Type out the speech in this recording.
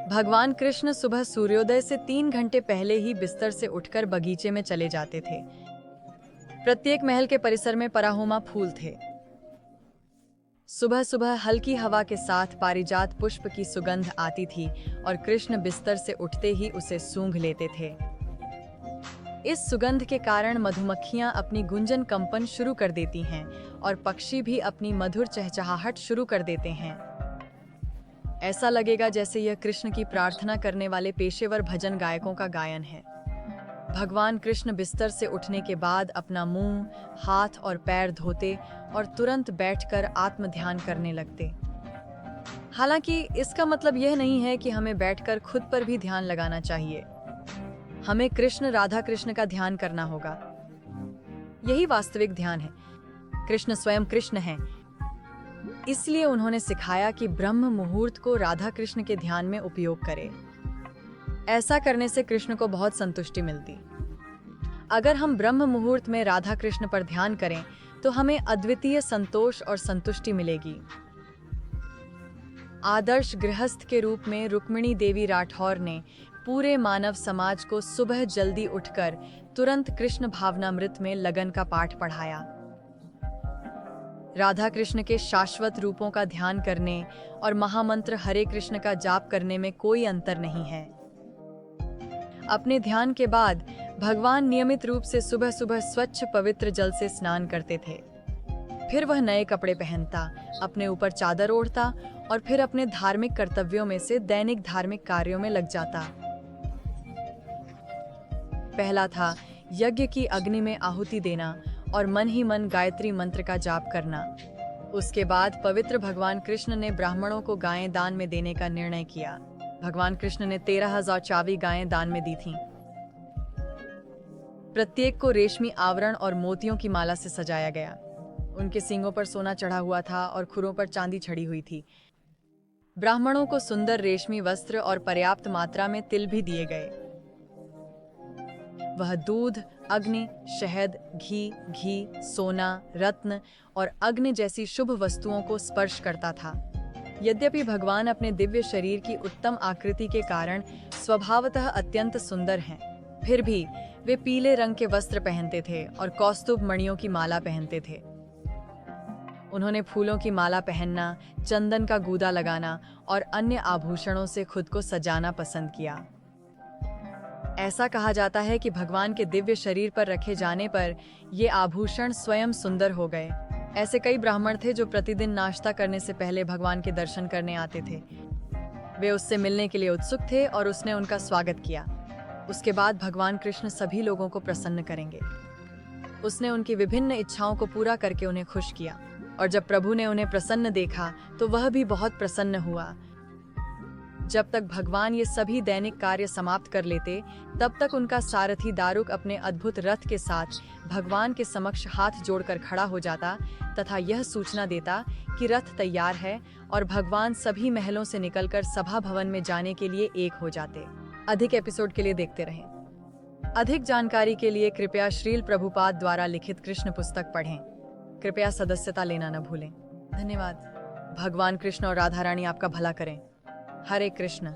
भगवान कृष्ण सुबह सूर्योदय से 3 घंटे पहले ही बिस्तर से उठकर बगीचे में चले जाते थे। प्रत्येक महल के परिसर में पराहुमा फूल थे। सुबह सुबह हल्की हवा के साथ पारिजात पुष्प की सुगंध आती थी और कृष्ण बिस्तर से उठते ही उसे सूंघ लेते थे। इस सुगंध के कारण मधुमक्खियां अपनी गुंजन कंपन शुरू कर देती हैं और पक्षी भी अपनी मधुर चहचहाहट शुरू कर देते हैं। ऐसा लगेगा जैसे यह कृष्ण की प्रार्थना करने वाले पेशेवर भजन गायकों का गायन है। भगवान कृष्ण बिस्तर से उठने के बाद अपना मुंह, हाथ और पैर धोते और तुरंत बैठकर आत्म ध्यान करने लगते। हालांकि इसका मतलब यह नहीं है कि हमें बैठकर खुद पर भी ध्यान लगाना चाहिए। हमें कृष्ण राधा कृष्ण का ध्यान करना होगा। यही वास्तविक ध्यान है। कृष्ण स्वयं कृष्ण हैं। इसलिए उन्होंने सिखाया कि ब्रह्म मुहूर्त को राधा कृष्ण के ध्यान में उपयोग करें। ऐसा करने से कृष्ण को बहुत संतुष्टि मिलती। अगर हम ब्रह्म मुहूर्त में राधा कृष्ण पर ध्यान करें तो हमें अद्वितीय संतोष और संतुष्टि मिलेगी। आदर्श गृहस्थ के रूप में रुक्मिणी देवी राठौर ने पूरे मानव समाज को सुबह जल्दी उठकर तुरंत कृष्ण भावनामृत में लगन का पाठ पढ़ाया। राधा कृष्ण के शाश्वत रूपों का ध्यान करने और महामंत्र हरे कृष्ण का जाप करने में कोई अंतर नहीं है। अपने ध्यान के बाद भगवान नियमित रूप से सुबह सुबह स्वच्छ पवित्र जल से स्नान करते थे। फिर वह नए कपड़े पहनता, अपने ऊपर चादर ओढ़ता और फिर अपने धार्मिक कर्तव्यों में से दैनिक धार्मिक कार्यों में लग जाता। पहला था यज्ञ की अग्नि में आहुति देना और मन ही मन गायत्री मंत्र का जाप करना। उसके बाद पवित्र भगवान कृष्ण ने ब्राह्मणों को गायें दान में देने का निर्णय किया। भगवान कृष्ण ने 13,000 चावी गायें दान में दी थीं। प्रत्येक को रेशमी आवरण और मोतियों की माला से सजाया गया। उनके सींगों पर सोना चढ़ा हुआ था और खुरों पर चांदी छड़ी हुई थी। ब्राह्मणों को सुंदर रेशमी वस्त्र और पर्याप्त मात्रा में तिल भी दिए गए। वह दूध, अग्नि, शहद, घी, सोना, रत्न और अग्नि जैसी शुभ वस्तुओं को स्पर्श करता था। यद्यपि भगवान अपने दिव्य शरीर की उत्तम आकृति के कारण स्वभावतः अत्यंत सुंदर हैं, फिर भी वे पीले रंग के वस्त्र पहनते थे और कौस्तुभ मणियों की माला पहनते थे। उन्होंने फूलों की माला पहनना, चंदन का गूदा लगाना और अन्य आभूषणों से खुद को सजाना पसंद किया। ऐसा कहा जाता है कि भगवान के दिव्य शरीर पर रखे जाने पर ये आभूषण स्वयं सुंदर हो गए। ऐसे कई ब्राह्मण थे जो प्रतिदिन नाश्ता करने से पहले भगवान के दर्शन करने आते थे। वे उससे मिलने के लिए उत्सुक थे और उसने उनका स्वागत किया। उसके बाद भगवान कृष्ण सभी लोगों को प्रसन्न करेंगे। उसने उनकी विभिन्न इच्छाओं को पूरा करके उन्हें खुश किया और जब प्रभु ने उन्हें प्रसन्न देखा तो वह भी बहुत प्रसन्न हुआ। जब तक भगवान ये सभी दैनिक कार्य समाप्त कर लेते, तब तक उनका सारथी दारुक अपने अद्भुत रथ के साथ भगवान के समक्ष हाथ जोड़कर खड़ा हो जाता तथा यह सूचना देता कि रथ तैयार है और भगवान सभी महलों से निकलकर सभा भवन में जाने के लिए एक हो जाते। अधिक एपिसोड के लिए देखते रहें। अधिक जानकारी के लिए कृपया श्रील प्रभुपाद द्वारा लिखित कृष्ण पुस्तक पढ़ें। कृपया सदस्यता लेना न भूलें। धन्यवाद। भगवान कृष्ण और राधा रानी आपका भला करें। हरे कृष्ण।